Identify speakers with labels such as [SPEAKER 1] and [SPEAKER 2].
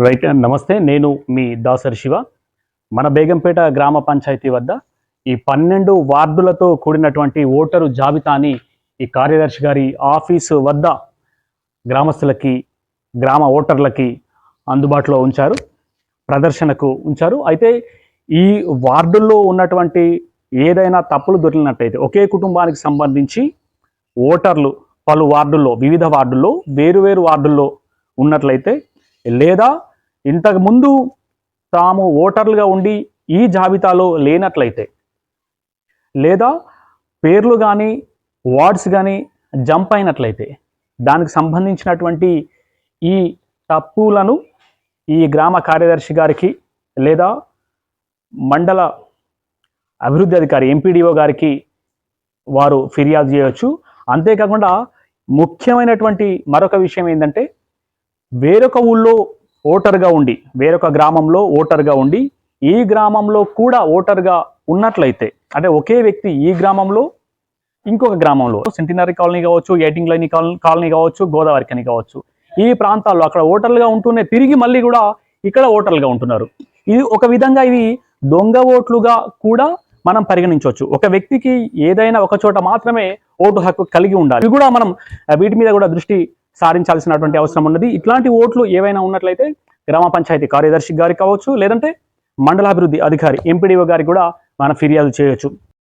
[SPEAKER 1] Right. నమస్తే. నేను మీ దాసరి శివ. మన బేగంపేట గ్రామ పంచాయతీ వద్ద ఈ 12 వార్డులతో కూడినటువంటి ఓటరు జాబితాని ఈ కార్యదర్శి గారి ఆఫీసు వద్ద గ్రామస్తులకి, గ్రామ ఓటర్లకి అందుబాటులో ఉంచారు. ప్రదర్శనకు ఉంచారు. అయితే ఈ వార్డుల్లో ఉన్నటువంటి ఏదైనా తప్పులు దొరికినట్టయితే ఒకే కుటుంబానికి సంబంధించి ఓటర్లు పలు వార్డుల్లో, వివిధ వార్డుల్లో, వేరు వార్డుల్లో ఉన్నట్లయితే, లేదా ఇంతకుముందు తాము ఓటర్లుగా ఉండి ఈ జాబితాలో లేనట్లయితే, లేదా పేర్లు కానీ వార్డ్స్ కానీ జంప్ అయినట్లయితే, దానికి సంబంధించినటువంటి ఈ తప్పులను ఈ గ్రామ కార్యదర్శి గారికి లేదా మండల అభివృద్ధి అధికారి ఎంపీడీఓ గారికి వారు ఫిర్యాదు చేయవచ్చు. అంతేకాకుండా ముఖ్యమైనటువంటి మరొక విషయం ఏంటంటే, వేరొక ఊళ్ళో ఓటర్గా ఉండి, వేరొక గ్రామంలో ఓటర్గా ఉండి ఈ గ్రామంలో కూడా ఓటర్గా ఉన్నట్లయితే, అంటే ఒకే వ్యక్తి ఈ గ్రామంలో ఇంకొక గ్రామంలో సెంటినరీ కాలనీ కావచ్చు, ఎయిటింగ్ లైన్ కాలనీ కావచ్చు, గోదావరి కని కావచ్చు, ఈ ప్రాంతాల్లో అక్కడ ఓటర్లుగా ఉంటూనే తిరిగి మళ్ళీ కూడా ఇక్కడ ఓటర్లుగా ఉంటున్నారు. ఇది ఒక విధంగా ఇవి దొంగ ఓట్లుగా కూడా మనం పరిగణించవచ్చు. ఒక వ్యక్తికి ఏదైనా ఒక చోట మాత్రమే ఓటు హక్కు కలిగి ఉండాలి. ఇది కూడా మనం వీటి మీద కూడా దృష్టి సారించాల్సినటువంటి అవసరం ఉన్నది. ఇట్లాంటి ఓట్లు ఏవైనా ఉన్నట్లయితే గ్రామ పంచాయతీ కార్యదర్శి గారికి కావచ్చు, లేదంటే మండలాభివృద్ధి అధికారి ఎంపీడీఓ గారికి కూడా మనం ఫిర్యాదు చేయొచ్చు.